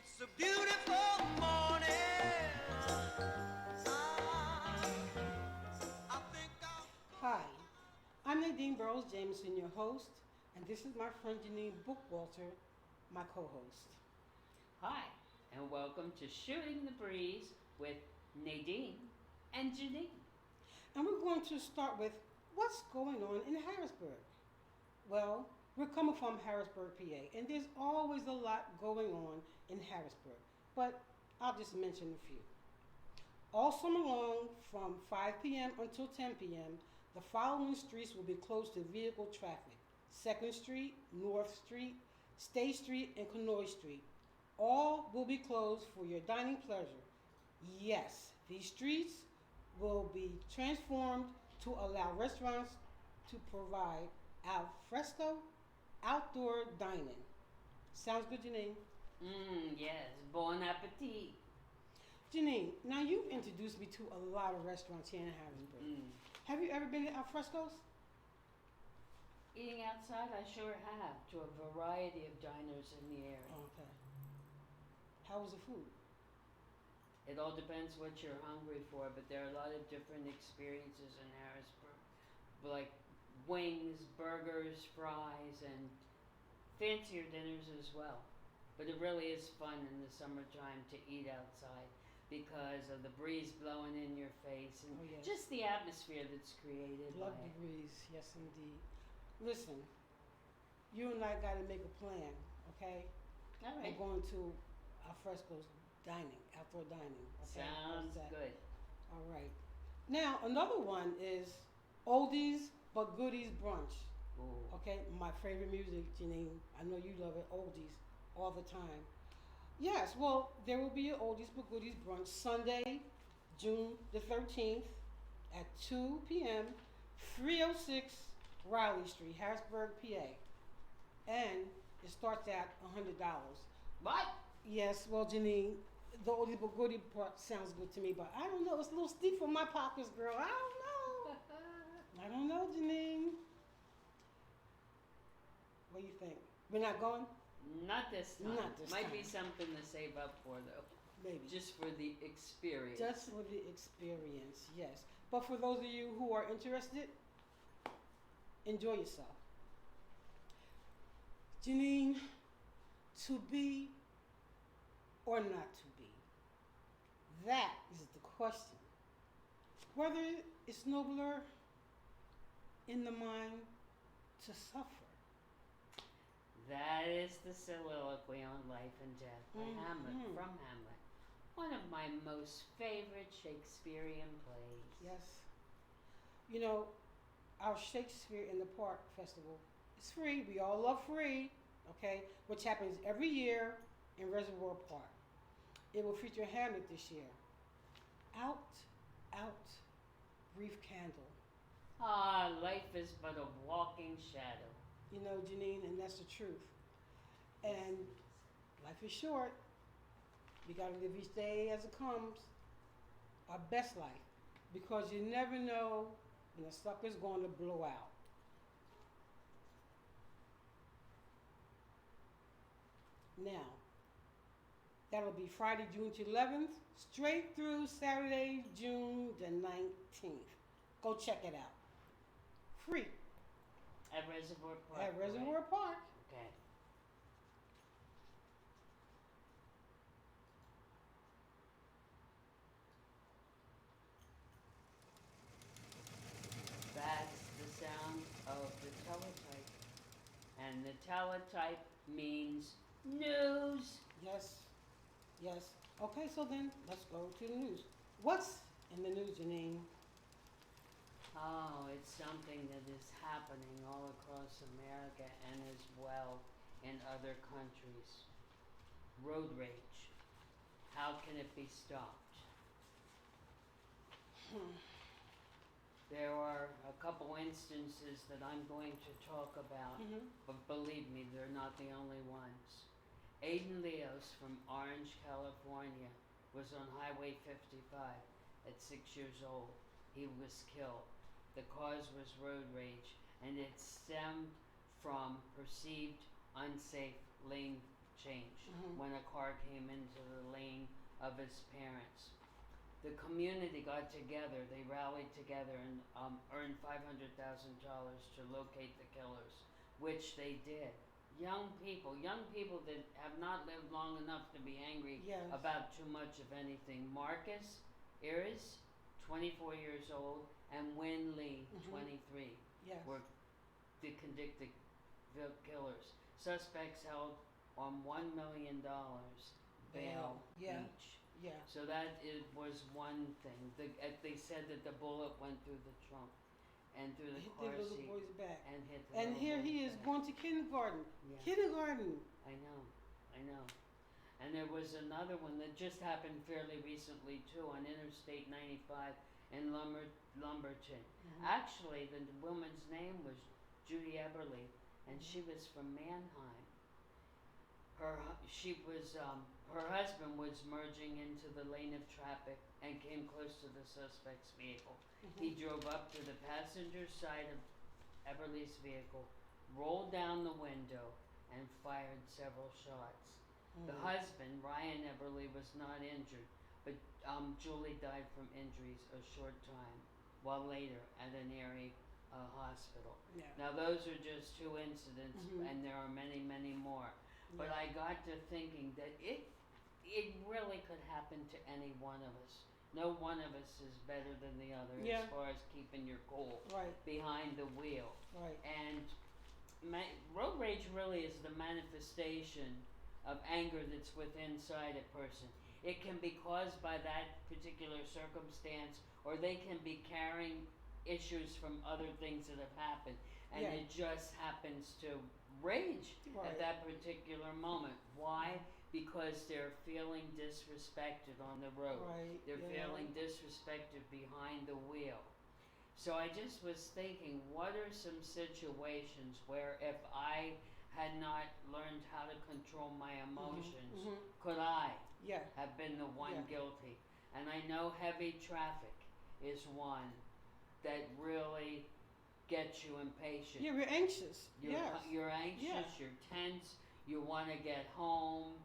It's a beautiful morning. Hi, I'm Nadine Burroughs Jamison, your host, and this is my friend Janine Bookwalter, my co-host. Hi, and welcome to Shooting the Breeze with Nadine and Janine. And we're going to start with what's going on in Harrisburg. Well, we're coming from Harrisburg, PA, and there's always a lot going on in Harrisburg, but I'll just mention a few. All summer long, from 5 p.m. until 10 p.m., the following streets will be closed to vehicle traffic: 2nd Street, North Street, State Street, and Conoy Street. All will be closed for your dining pleasure. Yes, these streets will be transformed to allow restaurants to provide al fresco outdoor dining. Sounds good, Janine? Yes, bon appetit. Janine, now you've introduced me to a lot of restaurants here in Harrisburg. Have you ever been to Alfresco's? Eating outside, I sure have, to a variety of diners in the area. Okay. How was the food? It all depends what you're hungry for, but there are a lot of different experiences in Harrisburg, like wings, burgers, fries, and fancier dinners as well. But it really is fun in the summertime to eat outside because of the breeze blowing in your face and Oh, yes. just the atmosphere that's created Love by the it. breeze, yes indeed. Listen, you and I got to make a plan, okay? All We're right. going to Alfresco's dining, outdoor dining. Okay? How's Sounds that? good. All right. Now, another one is oldies but goodies brunch. Ooh. Okay, my favorite music, Janine. I know you love it, oldies, all the time. Yes, well, there will be an oldies but goodies brunch Sunday, June the 13th at 2 p.m., 306 Riley Street, Harrisburg, PA. And it starts at $100. What? Yes, well, Janine, the oldies but goodie part sounds good to me, but I don't know. It's a little steep for my pockets, girl. I don't know. I don't know, Janine. What do you think? We're not going? Not this time. Not this Might time. be something to save up for though. Maybe. Just for the experience. Just for the experience, yes. But for those of you who are interested, enjoy yourself. Janine, to be or not to be? That is the question. Whether it's nobler in the mind to suffer. That is the soliloquy on life and death by Hamlet, Mhm. from Hamlet. One of my most favorite Shakespearean plays. Yes. You know, our Shakespeare in the Park festival is free. We all love free, okay? Which happens every year in Reservoir Park. It will feature Hamlet this year. Out, out, brief candle. Ah, life is but a walking shadow. You know, Janine, and that's the truth. And life is short. We gotta live each day as it comes. Our best life. Because you never know when the sucker's going to blow out. Now, that'll be Friday, June 11th, straight through Saturday, June the 19th. Go check it out. Free At Reservoir Park. at Reservoir Park. Right? Okay. That's the sound of the teletype. And the teletype means news. Yes, yes. Okay, so then let's go to the news. What's in the news, Janine? Oh, it's something that is happening all across America and as well in other countries. Road rage. How can it be stopped? There are a couple instances that I'm going to talk about, but believe me, they're not the only ones. Aiden Leos from Orange, California, was on Highway 55 at 6 years old. He was killed. The cause was road rage, and it stemmed from perceived unsafe lane change Mhm. when a car came into the lane of his parents. The community got together, they rallied together and earned $500,000 to locate the killers, which they did. Young people that have not lived long enough to be angry Yes. about too much of anything. Marcus Ayres, 24 years old, and Win Lee, Mhm. 23, Yes. were the convicted killers. Suspects held on $1 million bail Yeah. each. Yeah. So that was one thing. They said that the bullet went through the trunk and through the Hit car the little seat boy's back. and hit the And little here boy's he is back. going to kindergarten. Yeah, Kindergarten. I know. And there was another one that just happened fairly recently too on Interstate 95 in Lumberton. Mhm. Actually, the woman's name was Judy Eberly, and she was from Mannheim. Her husband was merging into the lane of traffic and came close to the suspect's vehicle. He Mhm. drove up to the passenger side of Eberly's vehicle, rolled down the window, and fired several shots. The Mhm. husband, Ryan Eberly, was not injured, but Julie died from injuries a short time, while later at an area hospital. Yeah. Now those are just two incidents, Mhm. and there are many, many more. But Yeah. I got to thinking that it really could happen to any one of us. No one of us is better than the other Yeah. as far as keeping your cool Right. behind the wheel. Right. And road rage really is the manifestation of anger that's within inside a person. It can be caused by that particular circumstance, or they can be carrying issues from other things that have happened, and Yeah. it just happens to rage Right. at that particular moment. Why? Because they're feeling disrespected on the road. Right. They're Yeah. feeling disrespected behind the wheel. So I just was thinking, what are some situations where if I had not learned how to control my emotions, Mhm. could I Yeah. have been the one Yeah. guilty? And I know heavy traffic is one that really gets you impatient. Yeah. We're anxious. You're, Yes. you're anxious, Yeah. you're tense, you want to get home,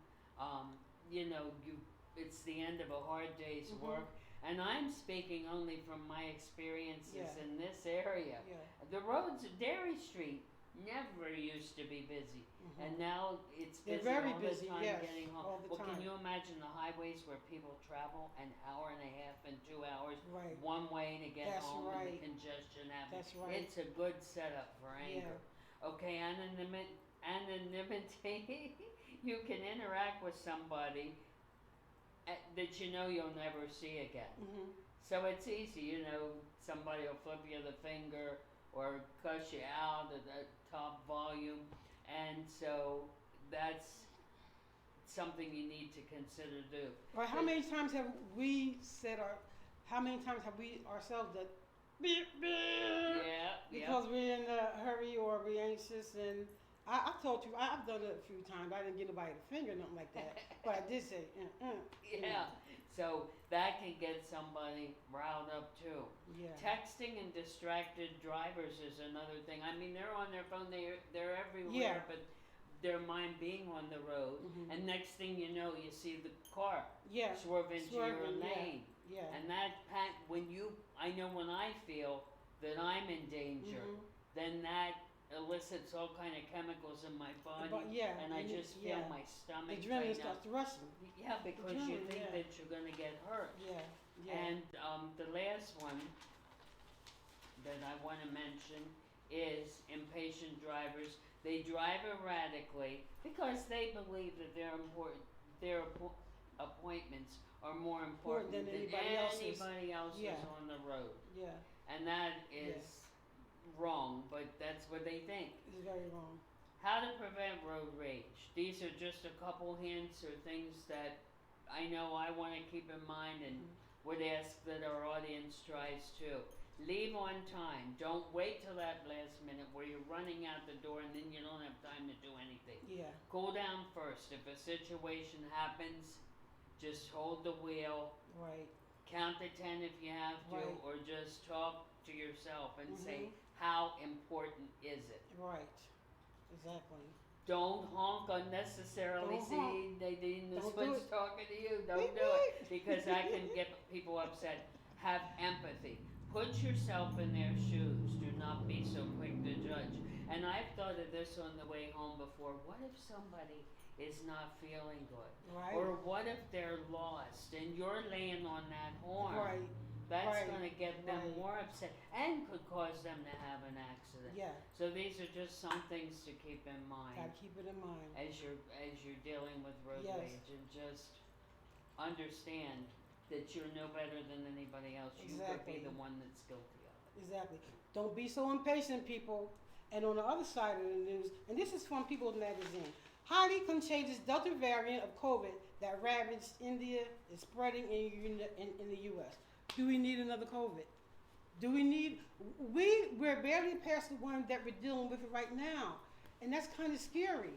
it's the end of a hard day's Mhm. work. And I'm speaking only from my experiences Yeah. in this area. Yeah. The roads, Dairy Street, never used to be busy. Mhm. And now it's They're busy very all busy, the time yes, getting home. all the Well, time. can you imagine the highways where people travel an hour and a half and 2 hours Right. one way to get That's home and right. the congestion happens? That's right. It's a good setup for anger. Okay, anonymity. You can interact with somebody that you know you'll never see again. Mhm. So it's easy, somebody will flip you the finger or cuss you out at the top volume, and so that's something you need to consider do. Or how many times have we said how many times have we ourselves done beep beep Yeah, because we're in a hurry or we're anxious, and I told you I've done it a few times. I didn't get nobody the finger, nothing like that, but I did say yeah. So that can get somebody riled up too. Yeah. Texting and distracted drivers is another thing. I mean, they're on their phone, they're everywhere, Yeah. but their mind being on the road, Mhm. and next thing you know, you see the car Yeah. swerve into your Swerving, yeah. lane. Yeah. And I know when I feel that I'm in danger, Mhm. then that elicits all kind of chemicals in my body, But yeah, and I and just feel yeah. my The stomach adrenaline tighten up. starts rushing. Yeah, because you adrenaline, think yeah. that you're going to get hurt. Yeah. Yeah. And the last one that I want to mention is impatient drivers. They drive erratically because they believe that their appointments are more important Than than anybody else's. anybody else's Yeah. on the road. Yeah. And that is wrong, but that's what they think. It's very wrong. How to prevent road rage. These are just a couple hints or things that I know I want to keep in mind and would ask that our audience tries too. Leave on time. Don't wait till that last minute where you're running out the door and then you don't have time to do anything. Yeah. Cool down first. If a situation happens, just hold the wheel. Right. Count to 10 if you have to, Right. or just talk to yourself and say, Mhm. how important is it? Right. Exactly. Don't honk unnecessarily. Don't See, honk. Nadine, this Don't do one's it. talking to you. Don't Beep, do it beep. because that can get people upset. Have empathy. Put yourself in their shoes. Do not be so quick to judge. And I've thought of this on the way home before. What if somebody is not feeling good? Right. Or what if they're lost and you're laying on that horn? Right. That's Right. going to get them Right. more upset and could cause them to have an accident. Yeah. So these are just some things to keep in mind Gotta keep it in mind. as you're dealing with road Yes. rage, and just understand that you're no better than anybody else. You could Exactly. be the one that's guilty of it. Exactly. Don't be so impatient, people. And on the other side of the news, and this is from People's Magazine, highly contagious Delta variant of COVID that ravaged India is spreading in the U.S. Do we need another COVID? Do we need? We're barely past the one that we're dealing with right now, and that's kind of scary.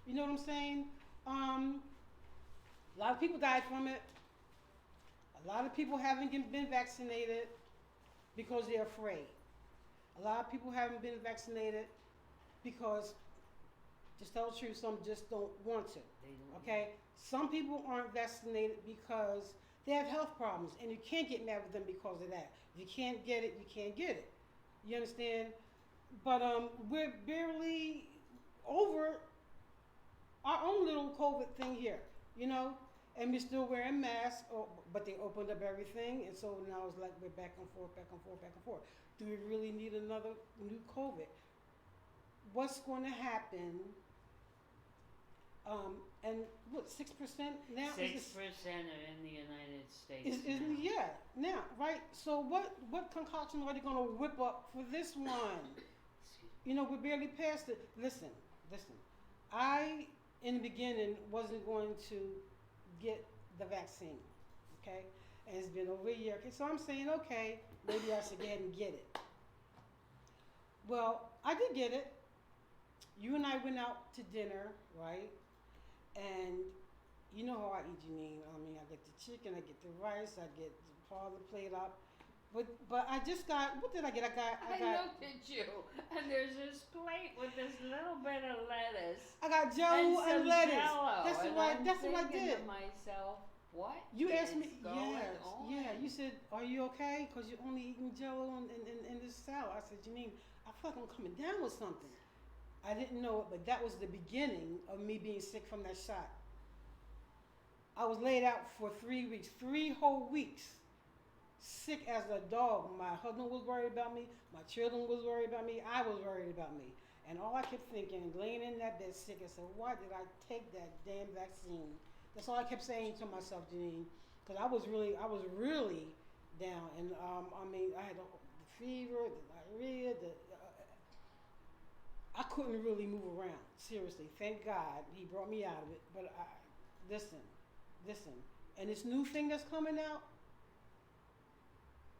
You know what I'm saying? A lot of people died from it. A lot of people haven't been vaccinated because they're afraid. A lot of people haven't been vaccinated because, just tell the truth, some just don't want to. They don't. Okay? Some people aren't vaccinated because they have health problems, and you can't get mad with them because of that. If you can't get it, you can't get it. You understand? But we're barely over our own little COVID thing here, you know? And we're still wearing masks, but they opened up everything, and so now it's like we're back and forth, back and forth, back and forth. Do we really need another new COVID? What's going to happen? And what, 6% now? 6% are in the United States. Is now. yeah, now, right? So what concoction are they going to whip up for this one? Excuse You know, we're barely past it. Listen. I, in the beginning, wasn't going to get the vaccine, okay? And it's been over a year. Okay, so I'm saying, okay, maybe I should go ahead and get it. Well, I did get it. You and I went out to dinner, right? And you know how I eat, Janine. I mean, I get the chicken, I get the rice, I get all the plate up. But I just got, what did I get? I got looked at you, and there's this plate with this little bit of lettuce. I got Jello and some lettuce. Jell-O, That's and what I'm I thinking did. to myself, what? You is asked me, going yes, on? yeah. You said, "Are you okay?" Because you're only eating Jello and this salad. I said, Janine, I feel like I'm coming down with something. I didn't know it, but that was the beginning of me being sick from that shot. I was laid out for 3 weeks, 3 whole weeks, sick as a dog. My husband was worried about me. My children was worried about me. I was worried about me. And all I kept thinking, laying in that bed sick, I said, why did I take that damn vaccine? That's all I kept saying to myself, Janine, because I was really down. And I mean, I had the fever, the diarrhea, I couldn't really move around. Seriously, thank God he brought me out of it. But listen, and this new thing that's coming out.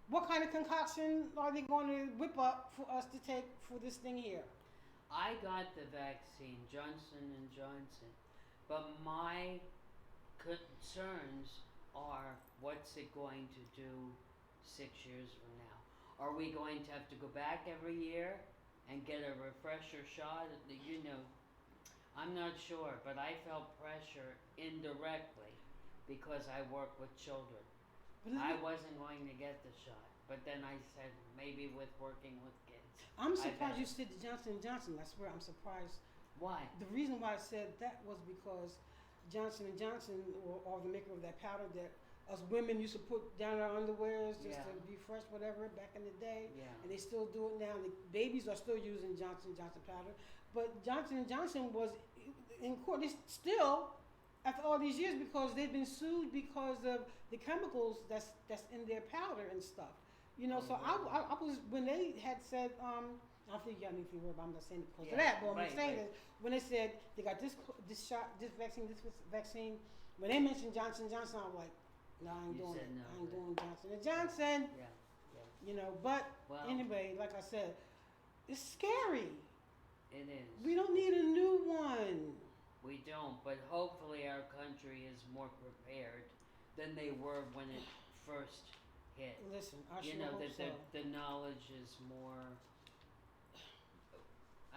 What kind of concoction are they going to whip up for us to take for this thing here? I got the vaccine, Johnson & Johnson, but my concerns are, what's it going to do 6 years from now? Are we going to have to go back every year and get a refresher shot? You know, I'm not sure, but I felt pressure indirectly because I work with children. I wasn't going to get the shot, but then I said maybe with working with kids. I'm surprised you said Johnson & Johnson. I swear I'm surprised. Why? The reason why I said that was because Johnson & Johnson, or the maker of that powder that us women used to put down our underwears just to be fresh, whatever, back in the day. Yeah. And they still do it now. The babies are still using Johnson & Johnson powder. But Johnson & Johnson was in court. They still, after all these years, because they've been sued because of the chemicals that's in their powder and stuff. You know, so I was, when they had said, I don't think y'all need to worry about, I'm not saying it because of that, but what I'm saying is, when they said they got this shot, this vaccine, when they mentioned Johnson & Johnson, I was like, no, I ain't doing it. I ain't doing Johnson & Johnson. Yeah. You know, but anyway, like I said, it's scary. It is. We don't need a new one. We don't, but hopefully our country is more prepared than they were when it first hit. Listen, I You sure know, hope that so. the knowledge is more,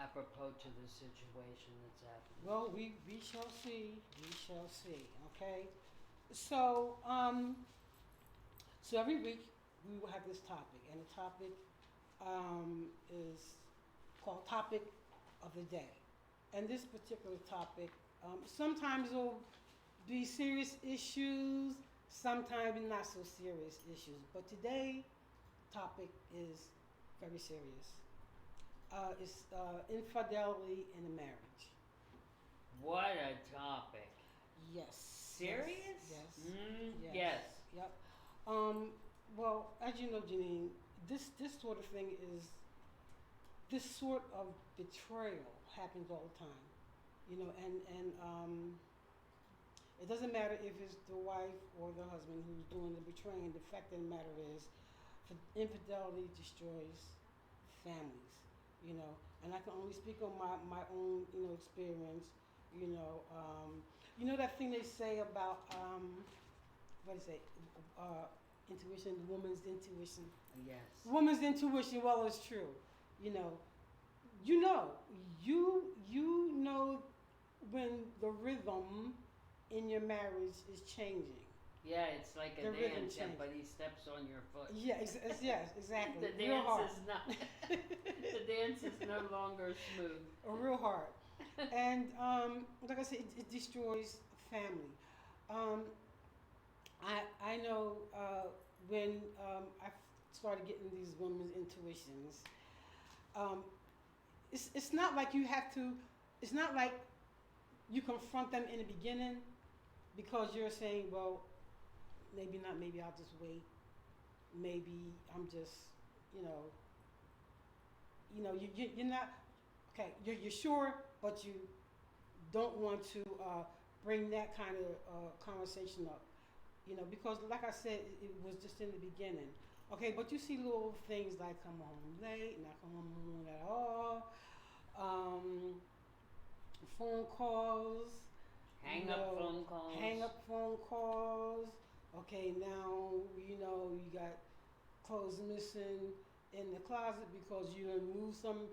apropos to the situation that's happening. Well, we shall see. We shall see. Okay. So so every week we will have this topic, and the topic is called Topic of the Day. And this particular topic, sometimes it'll be serious issues, sometimes not so serious issues. But today, topic is very serious. It's infidelity in a marriage. What a topic. Yes. Serious? Yes. Yes. Yes. Yes. Yep. Well, as you know, Janine, this sort of thing is this sort of betrayal happens all the time. You know, and it doesn't matter if it's the wife or the husband who's doing the betraying. The fact of the matter is, infidelity destroys families. You know, and I can only speak on my own experience. You know that thing they say about what do you say? Intuition, woman's intuition. Yes. Woman's intuition. Well, it's true. You know, you know when the rhythm in your marriage is changing. Yeah, it's like a The rhythm dance, change. but he steps on your foot. Yeah, yes, exactly. The Real dance hard. is not. The dance is no longer smooth. Real hard. And like I said, it destroys family. I know when I started getting these women's intuitions. It's not like you have to. It's not like you confront them in the beginning because you're saying, well, maybe not. Maybe I'll just wait. Maybe I'm just, you're not okay. You're sure, but you don't want to bring that kind of conversation up. Because like I said, it was just in the beginning. Okay, but you see little things like come home late, not come home at all, phone calls. Hang up phone calls. Hang up phone calls. Okay, now you got clothes missing in the closet because you done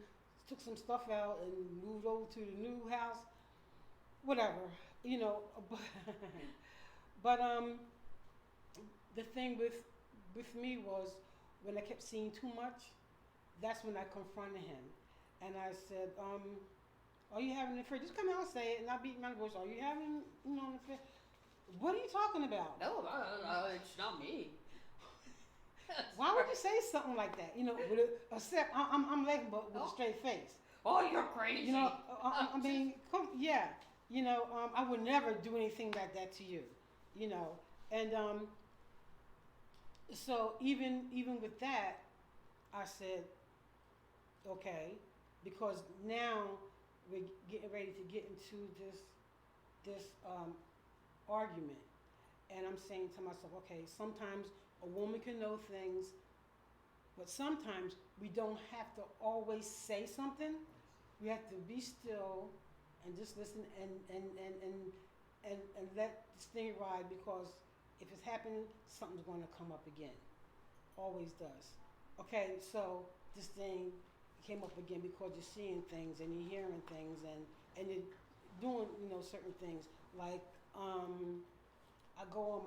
took some stuff out and moved over to the new house. Whatever, but the thing with me was when I kept seeing too much, that's when I confronted him, and I said, "Are you having an affair? Just come out and say it, and I'll beat my voice. Are you having, an affair? What are you talking about? No, it's not me." Why would you say something like that? With I'm laughing, but with a straight face. Oh, you're crazy. I mean, yeah. I would never do anything like that to you. And so even with that, I said, okay, because now we're getting ready to get into this argument, and I'm saying to myself, okay, sometimes a woman can know things, but sometimes we don't have to always say something. We have to be still and just listen and let this thing ride, because if it's happening, something's going to come up again. Always does. Okay, so this thing came up again because you're seeing things and you're hearing things and you're doing certain things. Like I go on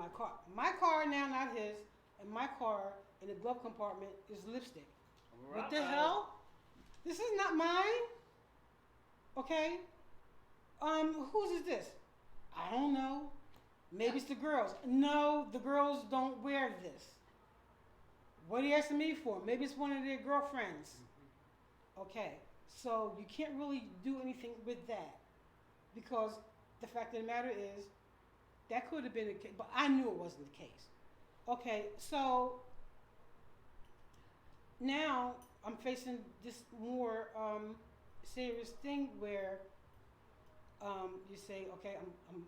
my car now, not his, and my car in the glove compartment is lipstick. What the hell? This is not mine. Okay. Whose is this? I don't know. Maybe it's the girls. No, the girls don't wear this. What are you asking me for? Maybe it's one of their girlfriends. Okay, so you can't really do anything with that, because the fact of the matter is that could have been the case, but I knew it wasn't the case. Okay, so now I'm facing this more serious thing where you say, okay, I'm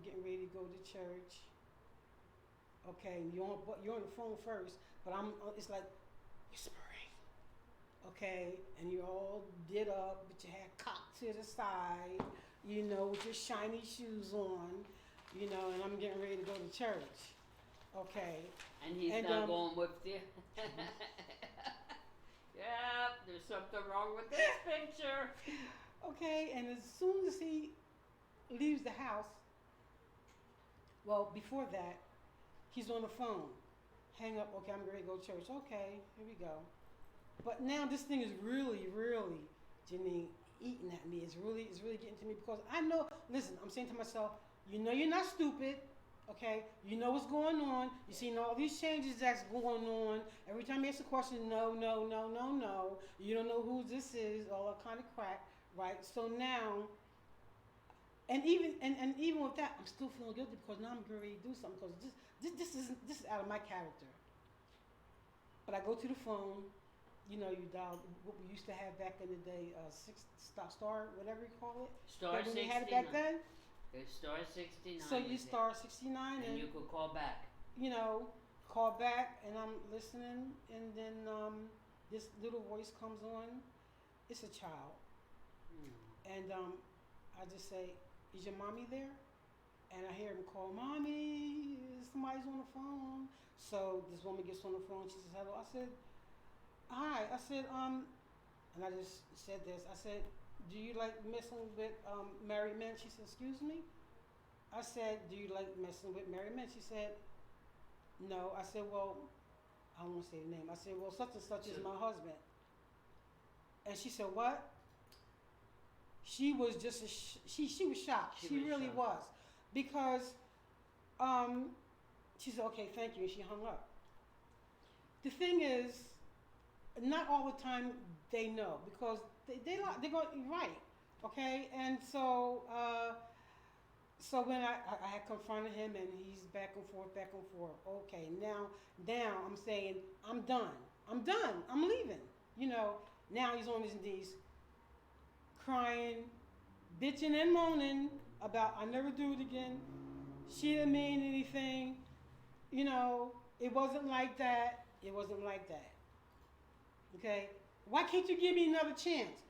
getting ready to go to church. Okay, you're on the phone first, but it's like whispering. Okay, and you're all did up, but you had cocked to the side, with your shiny shoes on, and I'm getting ready to go to church. Okay. And he's not going with you. Yeah, there's something wrong with this picture. Okay, and as soon as he leaves the house, well, before that, he's on the phone. Hang up, okay, I'm ready to go to church. Okay, here we go. But now this thing is really, really, Janine, eating at me. It's really getting to me because I know, listen, I'm saying to myself, you know you're not stupid, okay? You know what's going on. You're seeing all these changes that's going on. Every time you ask a question, no, no, no, no, no. You don't know who this is, all that kind of crap, right? So now, and even with that, I'm still feeling guilty because now I'm getting ready to do something because this is out of my character. But I go to the phone, you know, you dial what we used to have back in the day, star, whatever you call it. Star Back when we 69. had it back then. It's star 69. So you was it. star 69 And you could call back. you know, call back and I'm listening and then this little voice comes on. It's a child. And I just say, is your mommy there? And I hear him call, Mommy, somebody's on the phone. So this woman gets on the phone, she says, hello. I said, hi. I said, and I just said this. I said, do you like messing with married men? She said, excuse me? I said, do you like messing with married men? She said, no. I said, well, I won't say the name. I said, well, such and such is my husband. And she said, what? She was just, she was shocked. She really shocked. was. Because she said, okay, thank you. And she hung up. The thing is, not all the time they know because they're going right, okay. And so so when I had confronted him and he's back and forth. Okay, now I'm saying I'm done. I'm leaving. You know, now he's on his knees, crying, bitching and moaning about I never do it again. She didn't mean anything. You know, it wasn't like that. It wasn't like that. Okay? Why can't you give me another chance?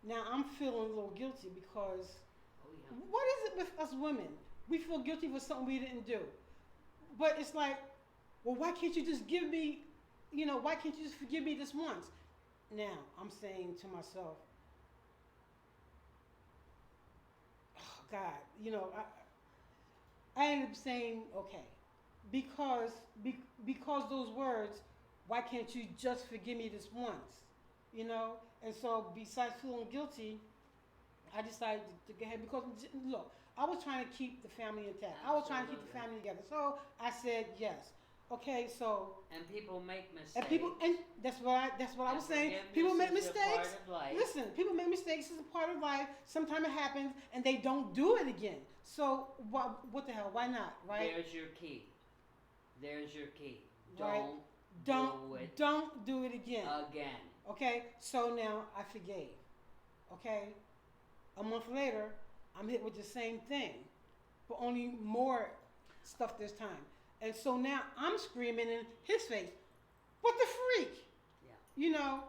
Now I'm feeling a little guilty because what is it with us women? We feel guilty for something we didn't do. But it's like, well, why can't you just give me, you know, why can't you just forgive me this once? Now I'm saying to myself, oh God, you know, I ended up saying, okay, because those words, why can't you just forgive me this once? You know? And so besides feeling guilty, I decided to go ahead because, look, I was trying to keep the family intact. I was trying to keep the family together. So I said yes. Okay, so. And people make mistakes. And that's what I was saying. People make mistakes. Listen, people make mistakes. It's a part of life. Sometimes it happens and they don't do it again. So what the hell? Why not? Right? There's your key. Right. Don't do it again. Okay, so now I forgave. Okay, a month later, I'm hit with the same thing, but only more stuff this time. And so now I'm screaming in his face, "What the freak?" Yeah. You know.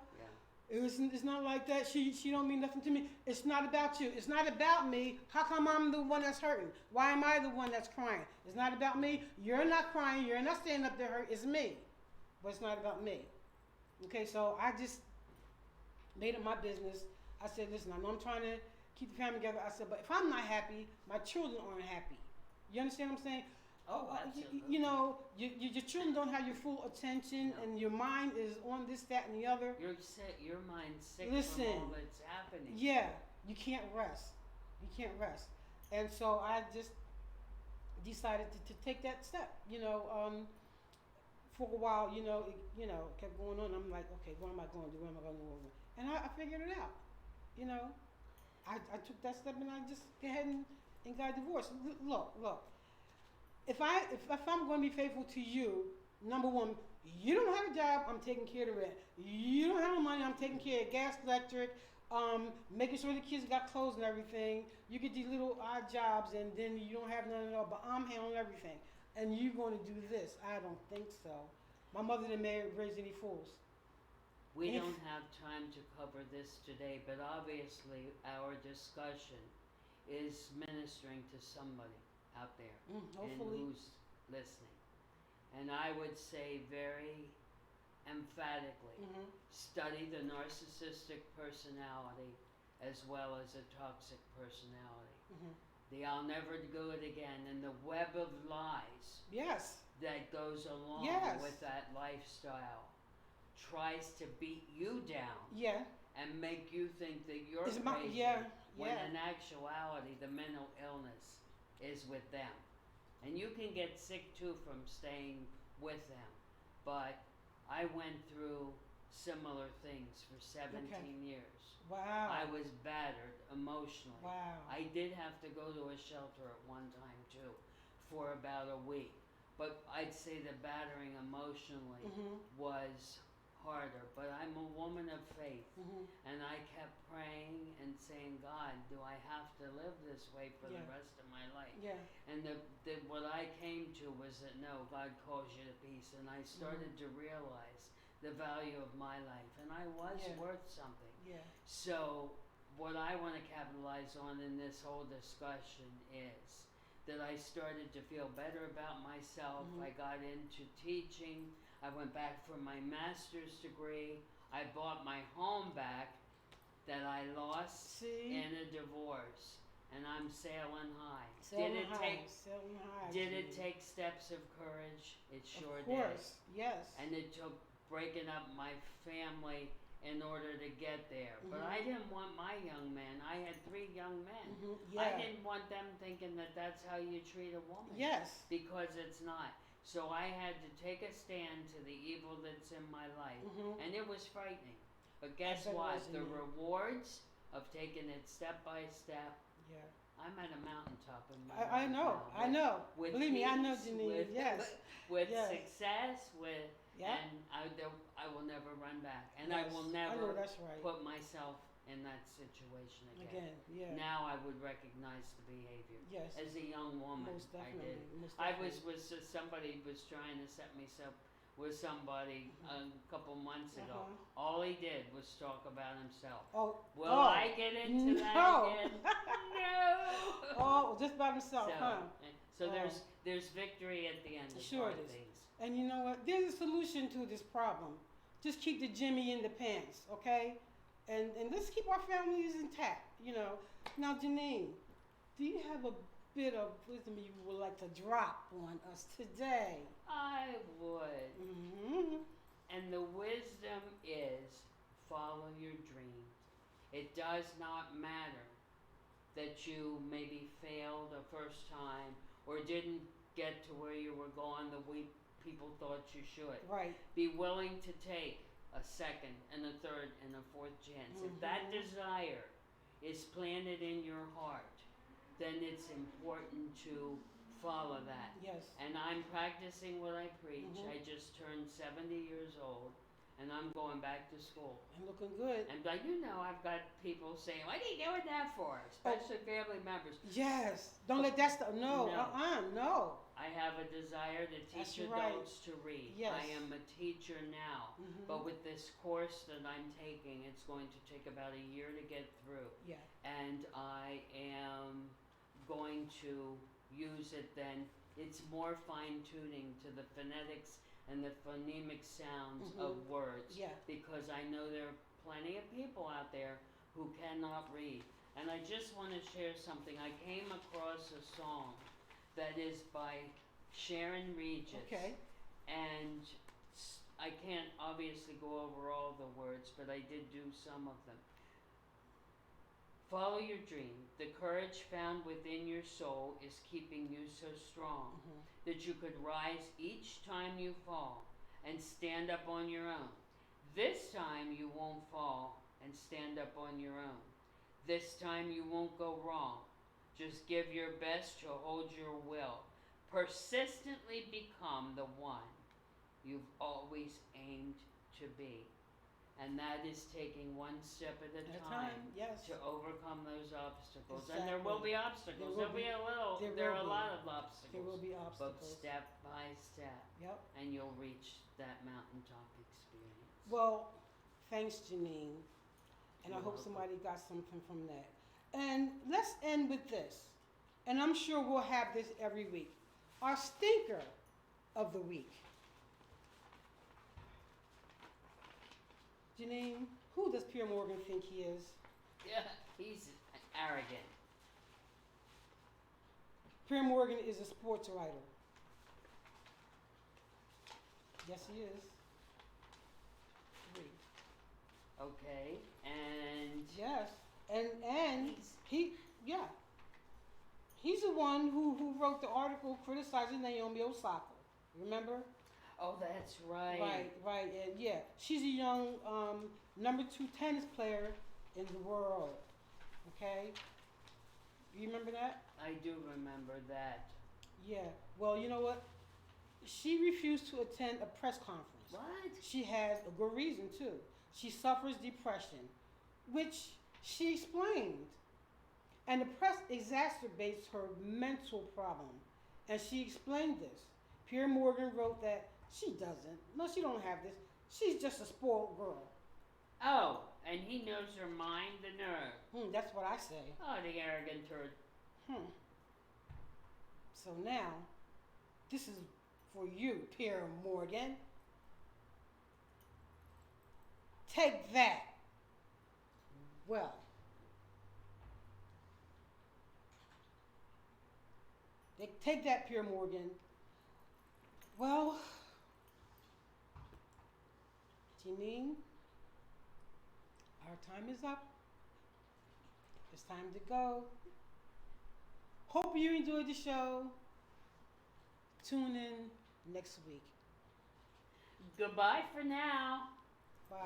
Yeah. It's not like that. She don't mean nothing to me. It's not about you. It's not about me. How come I'm the one that's hurting? Why am I the one that's crying? It's not about me. You're not crying. You're not standing up there hurt. It's me. But it's not about me. Okay, so I just made it my business. I said, listen, I know I'm trying to keep the family together. I said, but if I'm not happy, my children aren't happy. You understand what I'm saying? You know, your children don't have your full attention, and your mind is on this, that, and the other. You're sick. Your mind's sick Listen, from all that's happening. Yeah, you can't rest. And so I just decided to take that step. You know, for a while, you know, it kept going on. I'm like, okay, what am I going to do? What am I going to do? And I figured it out. You know, I took that step and I just go ahead and got divorced. Look. If I'm going to be faithful to you, number one, you don't have a job, I'm taking care of the rent. You don't have no money, I'm taking care of gas, electric, making sure the kids got clothes and everything. You get these little odd jobs and then you don't have none at all, but I'm handling everything. And you're going to do this. I don't think so. My mother didn't raise any fools. We don't have time to cover this today, but obviously our discussion is ministering to somebody out there Hopefully. and who's listening. And I would say very emphatically, Mhm. study the narcissistic personality as well as a toxic personality. Mhm. The I'll never do it again and the web of lies Yes. that goes along Yes. with that lifestyle tries to beat you down Yeah. and make you think that you're It's crazy yeah. when Yeah. in actuality the mental illness is with them. And you can get sick too from staying with them. But I went through similar things for 17 years. Wow. I was battered emotionally. Wow. I did have to go to a shelter at one time too for about a week. But I'd say the battering emotionally Mhm. was harder. But I'm a woman of faith. Mhm. And I kept praying and saying, God, do I have to live this way for Yeah. the rest of my life? Yeah. And what I came to was that no, God calls you to peace. And I started to realize the value of my life. And I was Yeah. worth something. Yeah. So what I want to capitalize on in this whole discussion is that I started to feel better about myself. Mhm. I got into teaching. I went back for my master's degree. I bought my home back that I lost See. in a divorce. And I'm sailing high. Sailing did it high. take Sailing high. did it Janine. take steps of courage? It sure Of did. course. Yes. And it took breaking up my family in order to get there. But I Mhm. didn't want my young men. I had 3 young men. Mhm. I Yeah. didn't want them thinking that that's how you treat a woman. Yes. Because it's not. So I had to take a stand to the evil that's in my life. Mhm. And it was frightening. But guess bet it what? was, The Janine. rewards of taking it step by step. Yeah. I'm at a mountaintop in my I life know. now, I know. with Believe me, I know, peace, Janine. with, Yes. with Yes. success, with Yeah. and I will never run back, and Yes. I will I never know that's right. put myself in that situation again. Again. Yeah. Now I would recognize the behavior. Yes. As a young woman, Most I definitely. did. Most I definitely. was somebody was trying to set me up with somebody a couple months ago. Uh-huh. All he did was talk about himself. Oh. Will oh. I get into No. that again? No. Oh, just by himself, So, huh? so Oh. there's victory at the end of Sure hard it is. things. And you know what? There's a solution to this problem. Just keep the Jimmy in the pants, okay? And let's keep our families intact, you know. Now, Janine, do you have a bit of wisdom you would like to drop on us today? I would. Mm-hmm. And the wisdom is follow your dreams. It does not matter that you maybe failed the first time or didn't get to where you were going the way people thought you should. Right. Be willing to take a second and a third and a fourth chance. If that desire is planted in your heart, then it's important to follow that. Yes. And I'm practicing what I preach. Mhm. I just turned 70 years old and I'm going back to school. And looking good. And I've got people saying, what are you doing that for? Especially family members. Yes. Don't let that stuff. No. No. No. I have a desire to That's teach right. adults to read. Yes. I am a teacher now. Mhm. But with this course that I'm taking, it's going to take about a year to get through. Yeah. And I am going to use it then. It's more fine tuning to the phonetics and the phonemic sounds of words. Yeah. Because I know there are plenty of people out there who cannot read. And I just want to share something. I came across a song that is by Sharon Regis. Okay. And I can't obviously go over all the words, but I did do some of them. Follow your dream. The courage found within your soul is keeping you so strong that you could rise each time you fall and stand up on your own. This time you won't fall and stand up on your own. This time you won't go wrong. Just give your best to hold your will. Persistently become the one you've always aimed to be. And that is taking one step at a time Yes. to overcome those obstacles. Exactly. And there will be obstacles. There will There'll be a little, there there are will a be. lot of obstacles. There will be But obstacles. step by step, Yep. and you'll reach that mountaintop experience. Well, thanks, Janine. And I You're hope welcome. somebody got something from that. And let's end with this. And I'm sure we'll have this every week. Our stinker of the week. Janine, who does Pierre Morgan think he is? Yeah, he's arrogant. Pierre Morgan is a sports writer. Yes, he is. 3. Okay, and Yes, and he's he, yeah, he's the one who wrote the article criticizing Naomi Osaka. Remember? oh, that's right. Right, and yeah, she's a young number 2 tennis player in the world. Okay, you remember that? I do remember that. Yeah. Well, you know what? She refused to attend a press conference. What? She has a good reason too. She suffers depression, which she explained. And the press exacerbates her mental problem. And she explained this. Pierre Morgan wrote that she doesn't. No, she don't have this. She's just a spoiled girl. Oh, and he knows her mind, the nerve. That's what I say. Oh, the arrogant turd. So now, this is for you, Pierre Morgan. Take that. Well, take that, Pierre Morgan. Well, Janine, our time is up. It's time to go. Hope you enjoyed the show. Tune in next week. Goodbye for now. Bye.